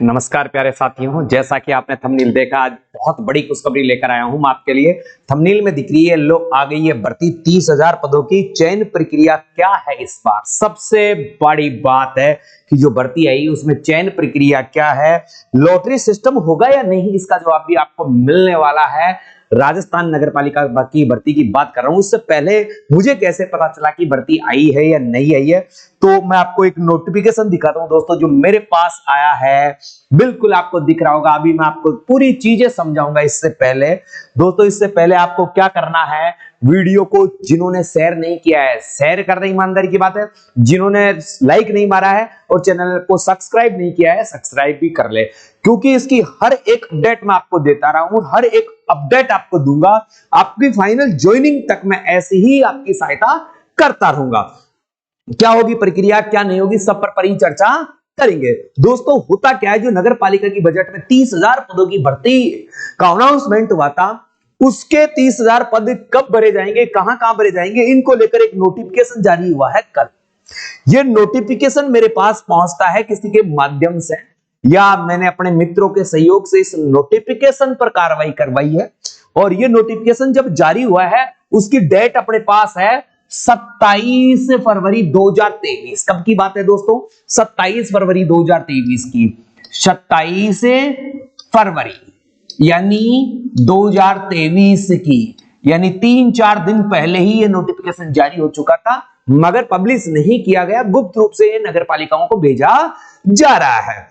नमस्कार प्यारे साथियों, जैसा कि आपने थंबनेल देखा, आज बहुत बड़ी खुशखबरी लेकर आया हूं मैं आपके लिए। थंबनेल में दिख रही है, लो आ गई है भर्ती 30,000 पदों की। चयन प्रक्रिया क्या है इस बार? सबसे बड़ी बात है कि जो भर्ती आई उसमें चयन प्रक्रिया क्या है, लॉटरी सिस्टम होगा या नहीं, इसका जवाब भी आपको मिलने वाला है। राजस्थान नगर पालिका की भर्ती की बात कर रहा हूं। उससे पहले मुझे कैसे पता चला कि भर्ती आई है या नहीं आई है, तो मैं आपको एक नोटिफिकेशन दिखाता हूं दोस्तों, जो मेरे पास आया है। बिल्कुल आपको दिख रहा होगा। अभी मैं आपको पूरी चीजें समझाऊंगा। इससे पहले दोस्तों, इससे पहले आपको क्या करना है, वीडियो को जिन्होंने शेयर नहीं किया है शेयर कर दें, ईमानदारी की बात है। जिन्होंने लाइक नहीं मारा है और चैनल को सब्सक्राइब नहीं किया है, सब्सक्राइब भी कर ले, क्योंकि इसकी हर एक अपडेट मैं आपको देता रहा हूं, हर एक अपडेट आपको दूंगा। आपकी फाइनल ज्वाइनिंग तक मैं ऐसे ही आपकी सहायता करता रहूंगा। क्या होगी प्रक्रिया, क्या नहीं होगी, सब पर ही चर्चा करेंगे। दोस्तों, होता क्या है, जो नगर पालिका की बजट में 30,000 पदों की भर्ती का अनाउंसमेंट हुआ था, उसके 30,000 पद कब भरे जाएंगे, कहां कहां भरे जाएंगे, इनको लेकर एक नोटिफिकेशन जारी हुआ है कल। यह नोटिफिकेशन मेरे पास पहुंचता है किसी के माध्यम से, या मैंने अपने मित्रों के सहयोग से इस नोटिफिकेशन पर कार्रवाई करवाई है। और यह नोटिफिकेशन जब जारी हुआ है, उसकी डेट अपने पास है 27 फरवरी 2023। कब की बात है दोस्तों? 27 फरवरी 2023 की। 27 फरवरी यानी 2023 की, यानी 3-4 दिन पहले ही यह नोटिफिकेशन जारी हो चुका था, मगर पब्लिश नहीं किया गया। गुप्त रूप से नगर पालिकाओं को भेजा जा रहा है।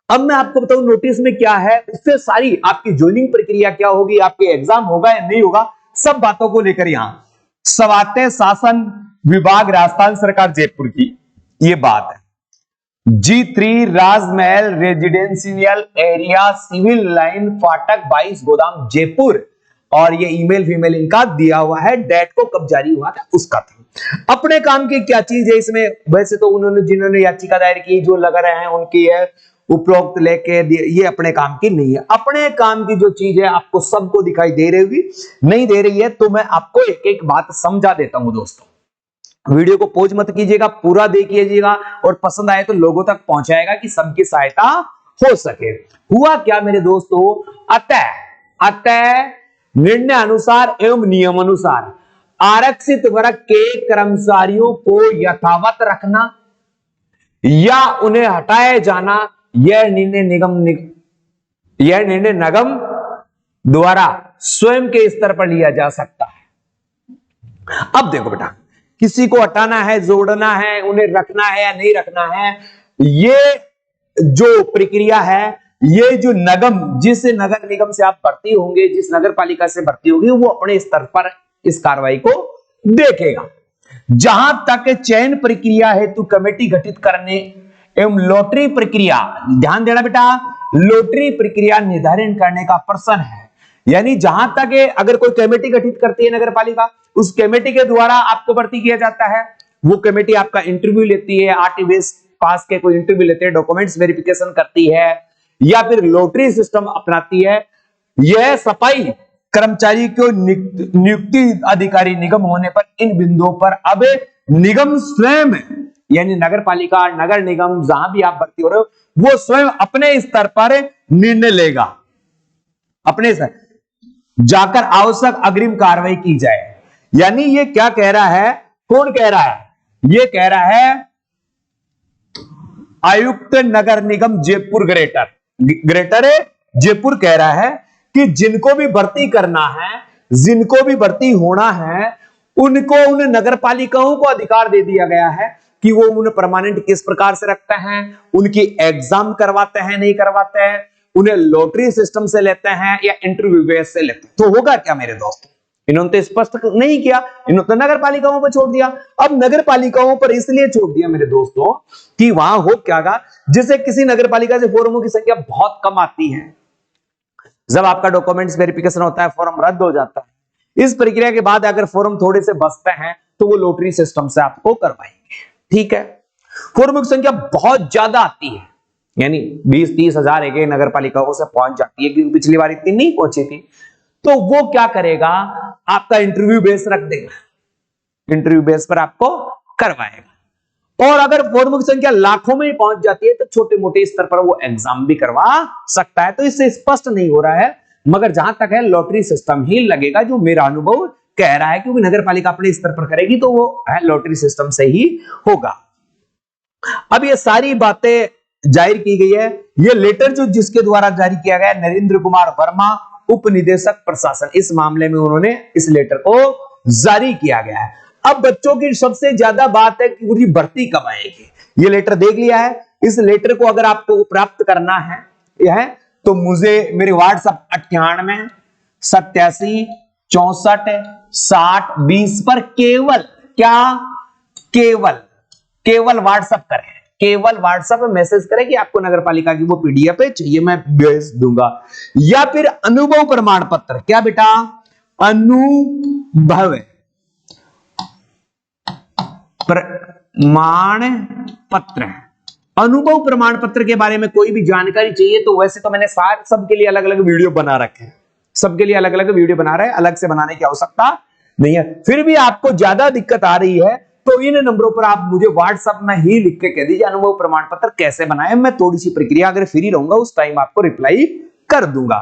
अब मैं आपको बताऊं नोटिस में क्या है, उससे सारी आपकी ज्वाइनिंग प्रक्रिया क्या होगी, आपके एग्जाम होगा या नहीं होगा, सब बातों को लेकर यहां स्वायत्त शासन विभाग राजस्थान सरकार जयपुर की यह बात है। G3 राजमहल रेजिडेंशियल एरिया सिविल लाइन फाटक 22 गोदाम जयपुर, और ये ईमेल फीमेल इनका दिया हुआ है। डेट को कब जारी हुआ था उसका था। अपने काम की क्या चीज है इसमें? वैसे तो उन्होंने जिन्होंने याचिका दायर की, जो लग रहे हैं उनकी है, उपरोक्त लेके ये अपने काम की नहीं है। अपने काम की जो चीज है आपको सबको दिखाई दे रही होगी, नहीं दे रही है तो मैं आपको एक एक बात समझा देता हूं। दोस्तों, वीडियो को पॉज मत कीजिएगा, पूरा देखिएगा, और पसंद आए तो लोगों तक पहुंचाएगा कि सबकी सहायता हो सके। हुआ क्या मेरे दोस्तों, अतः निर्णय अनुसार एवं नियम अनुसार आरक्षित वर्ग के कर्मचारियों को यथावत रखना या उन्हें हटाए जाना, यह निर्णय निगम द्वारा स्वयं के स्तर पर लिया जा सकता है। अब देखो बेटा, किसी को हटाना है, जोड़ना है, उन्हें रखना है या नहीं रखना है, ये जो प्रक्रिया है, ये जो जिस नगर निगम से आप भर्ती होंगे, जिस नगर पालिका से भर्ती होगी, वो अपने स्तर पर इस कार्रवाई को देखेगा। जहां तक चयन प्रक्रिया हेतु कमेटी गठित करने एवं लॉटरी प्रक्रिया, ध्यान देना बेटा, लॉटरी प्रक्रिया निर्धारण करने का प्रश्न है, यानी जहां तक अगर कोई कमेटी गठित करती है नगर पालिका, उस कमेटी के द्वारा आपको भर्ती किया जाता है। वो कमेटी आपका इंटरव्यू लेती है, आरटीवीएस पास के कोई इंटरव्यू लेते हैं, डॉक्यूमेंट्स वेरिफिकेशन करती है, या फिर लॉटरी सिस्टम अपनाती है। यह सफाई कर्मचारी को नियुक्ति अधिकारी निगम होने पर इन बिंदुओं पर अब निगम स्वयं, यानी नगर पालिका, नगर निगम, जहां भी आप भर्ती हो रहे हो, वो स्वयं अपने स्तर पर निर्णय लेगा, अपने स्तर जाकर आवश्यक अग्रिम कार्रवाई की जाए। यानी ये क्या कह रहा है, कौन कह रहा है? ये कह रहा है आयुक्त नगर निगम जयपुर ग्रेटर जयपुर कह रहा है कि जिनको भी भर्ती करना है, जिनको भी भर्ती होना है, उनको उन नगर पालिकाओं को अधिकार दे दिया गया है कि वो उन्हें परमानेंट किस प्रकार से रखते हैं, उनकी एग्जाम करवाते हैं नहीं करवाते हैं, उन्हें लॉटरी सिस्टम से लेते हैं या इंटरव्यू बेस से लेते हैं। तो होगा क्या मेरे दोस्तों? इन्होंने तो स्पष्ट नहीं किया, इन्होंने तो नगर पालिकाओं पर छोड़ दिया। अब नगर पालिकाओं पर इसलिए छोड़ दिया मेरे दोस्तों कि वहां हो क्या गा, जैसे किसी नगर पालिका से फॉर्मों की संख्या बहुत कम आती है, जब आपका डॉक्यूमेंट्स वेरिफिकेशन होता है, फॉर्म रद्द हो जाता है। इस प्रक्रिया के बाद अगर फॉर्म थोड़े से बचते हैं तो वो लॉटरी सिस्टम से आपको करवाएंगे, ठीक है। फॉर्मों की संख्या बहुत ज्यादा आती है, यानी 20-30 हजार एक नगर पालिकाओं से पहुंच जाती है, क्योंकि पिछली बार इतनी नहीं पहुंची थी। तो वो क्या करेगा, आपका इंटरव्यू बेस रख देगा, इंटरव्यू बेस पर आपको करवाएगा। और अगर फॉर्मों की संख्या लाखों में पहुंच जाती है तो छोटे मोटे स्तर पर वो एग्जाम भी करवा सकता है। तो इससे स्पष्ट नहीं हो रहा है, मगर जहां तक है लॉटरी सिस्टम ही लगेगा, जो मेरा अनुभव कह रहा है, क्योंकि नगर पालिका अपने स्तर पर करेगी तो वो है लॉटरी सिस्टम से ही होगा। अब ये सारी बातें जाहिर की गई है। ये लेटर जो जिसके द्वारा जारी किया गया, नरेंद्र कुमार वर्मा, उप निदेशक प्रशासन, इस मामले में उन्होंने इस लेटर को जारी किया गया है। अब बच्चों की सबसे ज्यादा बात है कि गुरुजी भर्ती कब आएगी। ये लेटर देख लिया है, इस लेटर को अगर आपको प्राप्त करना है यह तो मुझे मेरे व्हाट्सएप 98 87 64 60 20 पर केवल व्हाट्सएप करें, केवल व्हाट्सएप में मैसेज करें कि आपको नगर पालिका की वो पीडीएफ है चाहिए, मैं भेज दूंगा। या फिर अनुभव प्रमाण पत्र, क्या बेटा, अनुभव प्रमाण पत्र, अनुभव प्रमाण पत्र के बारे में कोई भी जानकारी चाहिए तो वैसे तो मैंने सबके लिए अलग अलग वीडियो बना रखे हैं, सबके लिए अलग अलग वीडियो बना रहे हैं, अलग से बनाने की आवश्यकता नहीं है। फिर भी आपको ज्यादा दिक्कत आ रही है तो इन नंबरों पर आप मुझे व्हाट्सएप में ही लिख के कह दीजिए अनुभव प्रमाण पत्र कैसे बनाए, मैं थोड़ी सी प्रक्रिया अगर फ्री रहूंगा उस टाइम आपको रिप्लाई कर दूंगा।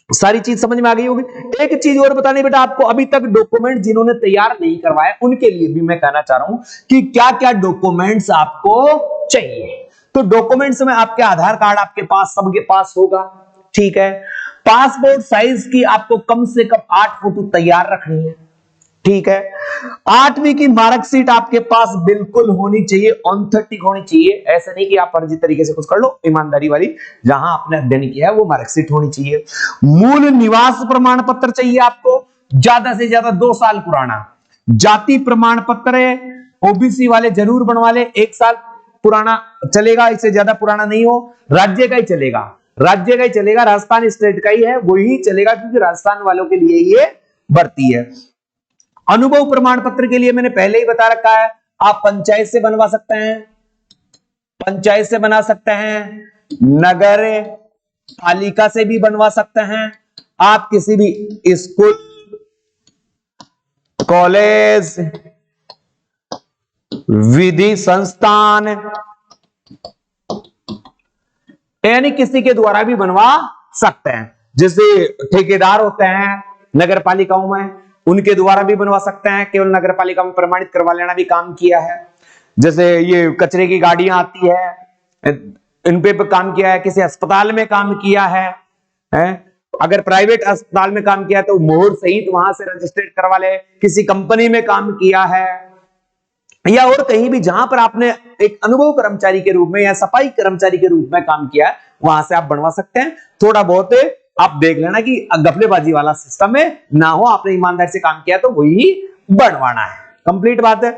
सारी चीज समझ में आ गई होगी। एक चीज और बतानी बेटा आपको, अभी तक डॉक्यूमेंट जिन्होंने तैयार नहीं करवाए उनके लिए भी मैं कहना चाह रहा हूं कि क्या क्या डॉक्यूमेंट्स आपको चाहिए। तो डॉक्यूमेंट्स में आपके आधार कार्ड आपके पास सबके पास होगा, ठीक है। पासपोर्ट साइज की आपको कम से कम 8 फोटो तैयार रखनी है, ठीक है। 8वीं की मार्कशीट आपके पास बिल्कुल होनी चाहिए, ऑथेंटिक होनी चाहिए। ऐसा नहीं कि आप फर्जी तरीके से कुछ कर लो, ईमानदारी वाली जहां आपने अध्ययन किया है वो मार्कशीट होनी चाहिए। मूल निवास प्रमाण पत्र चाहिए आपको, ज्यादा से ज्यादा 2 साल पुराना। जाति प्रमाण पत्र है, ओबीसी वाले जरूर बनवा ले, 1 साल पुराना चलेगा, इससे ज्यादा पुराना नहीं हो। राज्य का ही चलेगा, राज्य का ही चलेगा, राजस्थान स्टेट का ही है वही चलेगा, क्योंकि राजस्थान वालों के लिए ये भर्ती है। अनुभव प्रमाण पत्र के लिए मैंने पहले ही बता रखा है, आप पंचायत से बनवा सकते हैं, पंचायत से बना सकते हैं, नगर पालिका से भी बनवा सकते हैं, आप किसी भी स्कूल, कॉलेज, विधि संस्थान यानी किसी के द्वारा भी बनवा सकते हैं। जैसे ठेकेदार होते हैं नगर पालिकाओं में, उनके द्वारा भी बनवा सकते हैं, केवल नगर पालिका में प्रमाणित करवा लेना भी काम किया है। जैसे ये कचरे की गाड़ियां आती है, इन पे काम किया है, किसी अस्पताल में काम किया है, अगर प्राइवेट अस्पताल में काम किया है तो मोहर सहित वहां से रजिस्ट्रेट करवा ले, किसी कंपनी में काम किया है या और कहीं भी जहां पर आपने एक अनुभव कर्मचारी के रूप में या सफाई कर्मचारी के रूप में काम किया है, वहां से आप बनवा सकते हैं। थोड़ा बहुत आप देख लेना कि गफलेबाजी वाला सिस्टम में ना हो, आपने ईमानदारी से काम किया तो वही बनवाना है। कंप्लीट बात है।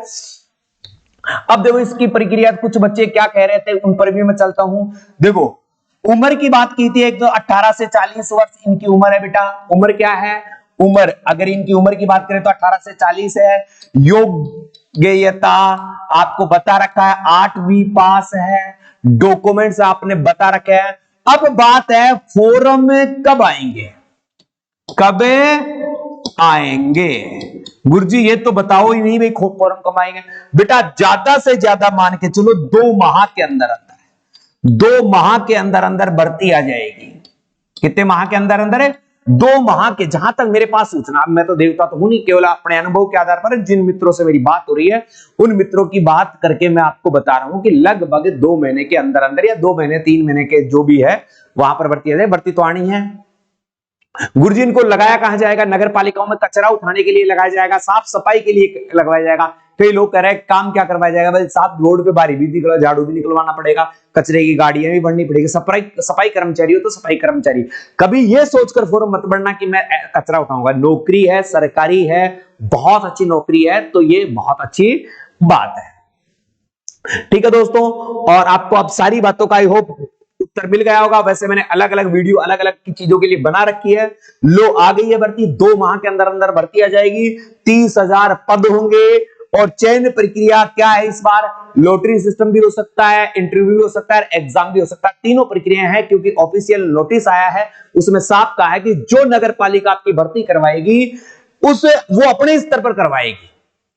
अब देखो इसकी प्रक्रिया, कुछ बच्चे क्या कह रहे थे उन पर भी मैं चलता हूं। देखो उम्र की बात की थी, एक तो 18 से 40 वर्ष इनकी उम्र है बेटा। उम्र क्या है, उम्र अगर इनकी उम्र की बात करें तो 18 से 40 है। योग्यता आपको बता रखा है, 8वीं पास है। डॉक्यूमेंट्स आपने बता रखे हैं। अब बात है फोरम में कब आएंगे, कब आएंगे गुरुजी ये तो बताओ ही नहीं भाई, फोरम कब आएंगे। बेटा ज्यादा से ज्यादा मान के चलो 2 माह के अंदर 2 माह के अंदर अंदर भर्ती आ जाएगी। कितने माह के अंदर अंदर है, 2 माह के, जहां तक मेरे पास सूचना, मैं तो देवता तो हूं नहीं, केवल अपने अनुभव के आधार पर जिन मित्रों से मेरी बात हो रही है उन मित्रों की बात करके मैं आपको बता रहा हूं कि लगभग 2 महीने के अंदर अंदर या 2 महीने 3 महीने के जो भी है वहां पर भर्ती आ जाए। भर्ती तो आनी है। गुरुजी इनको लगाया कहां जाएगा, नगर पालिकाओं में कचरा उठाने के लिए लगाया जाएगा, साफ सफाई के लिए लगवाया जाएगा। कई लोग कह रहे हैं काम क्या करवाया जाएगा, भाई साफ रोड पे बारी भी निकलवा, झाड़ू भी निकलवाना पड़ेगा, कचरे की गाड़ियां भी बढ़नी पड़ेगी, सफाई कर्मचारी हो तो सफाई कर्मचारी। कभी ये सोचकर फॉर्म मत भरना कि मैं कचरा उठाऊंगा। नौकरी है, सरकारी है, बहुत अच्छी नौकरी है, तो ये बहुत अच्छी बात है। ठीक है दोस्तों, और आपको अब सारी बातों का आई होप उत्तर मिल गया होगा। वैसे मैंने अलग अलग वीडियो अलग अलग की चीजों के लिए बना रखी है। लो आ गई है भर्ती, 2 माह के अंदर अंदर भर्ती आ जाएगी। 30,000 पद होंगे। और चयन प्रक्रिया क्या है इस बार, लॉटरी सिस्टम भी हो सकता है, इंटरव्यू भी हो सकता है, एग्जाम भी हो सकता है। तीनों प्रक्रियाएं हैं, क्योंकि ऑफिशियल नोटिस आया है उसमें साफ कहा है कि जो नगर पालिका आपकी भर्ती करवाएगी उसे वो अपने स्तर पर करवाएगी।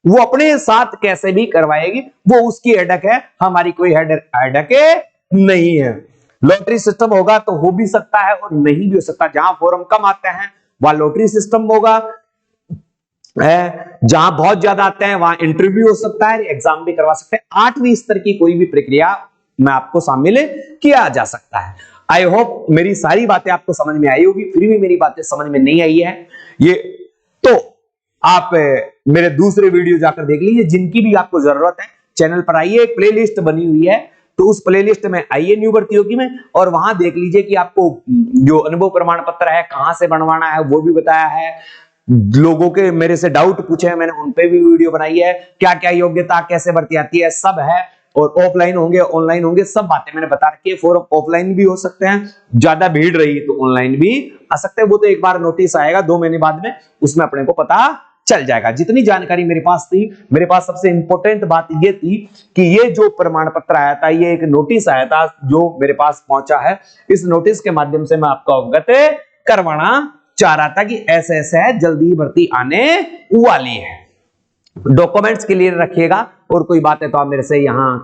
वो अपने साथ कैसे भी करवाएगी, वो उसकी हेडक है, हमारी कोई हेडक नहीं है। लॉटरी सिस्टम होगा तो हो भी सकता है और नहीं भी हो सकता। जहां फॉर्म कम आते हैं वहां लॉटरी सिस्टम होगा, जहां बहुत ज्यादा आते हैं वहां इंटरव्यू हो सकता है, एग्जाम भी करवा सकते हैं। 8वीं स्तर की कोई भी प्रक्रिया में आपको शामिल किया जा सकता है। आई होप मेरी सारी बातें आपको समझ में आई होगी। फिर भी मेरी बातें समझ में नहीं आई है ये तो आप मेरे दूसरे वीडियो जाकर देख लीजिए, जिनकी भी आपको जरूरत है। चैनल पर आइए, एक प्लेलिस्ट बनी हुई है, तो उस प्लेलिस्ट में आइए न्यू भर्ती योगी में, और वहां देख लीजिए कि आपको जो अनुभव प्रमाण पत्र है कहां से बनवाना है वो भी बताया है। लोगों के मेरे से डाउट पूछे हैं मैंने, उन पे भी वीडियो बनाई है। क्या क्या योग्यता, कैसे भर्ती आती है, सब है। और ऑफलाइन होंगे ऑनलाइन होंगे, सब बातें मैंने बता रखी है। फॉर्म ऑफलाइन भी हो सकते हैं, ज्यादा भीड़ रही तो ऑनलाइन भी आ सकते हैं। वो तो एक बार नोटिस आएगा 2 महीने बाद में, उसमें अपने को पता चल जाएगा। जितनी जानकारी मेरे पास थी, मेरे पास सबसे इंपॉर्टेंट बात ये थी कि ये जो प्रमाण पत्र आया था, ये एक नोटिस आया था जो मेरे पास पहुंचा है, इस नोटिस के माध्यम से मैं आपको अवगत करवाना चाह रहा था कि ऐसे ऐसे है, जल्दी ही भर्ती आने वाली है। डॉक्यूमेंट्स क्लियर रखिएगा, और कोई बात है तो आप मेरे से यहां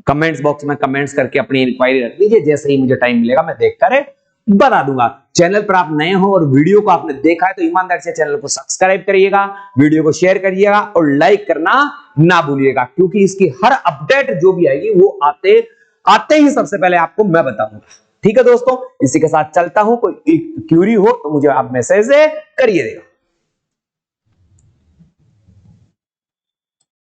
कमेंट्स बॉक्स में कमेंट्स करके अपनी इंक्वायरी रख दीजिए। जैसे ही मुझे टाइम मिलेगा मैं देखकर बता दूंगा। चैनल पर आप नए हो और वीडियो को आपने देखा है तो ईमानदारी से चैनल को सब्सक्राइब करिएगा, वीडियो को शेयर करिएगा और लाइक करना ना भूलिएगा, क्योंकि इसकी हर अपडेट जो भी आएगी वो आते ही सबसे पहले आपको मैं बताऊंगा। ठीक है दोस्तों, इसी के साथ चलता हूं। कोई क्यूरी हो तो मुझे आप मैसेज करिएगा।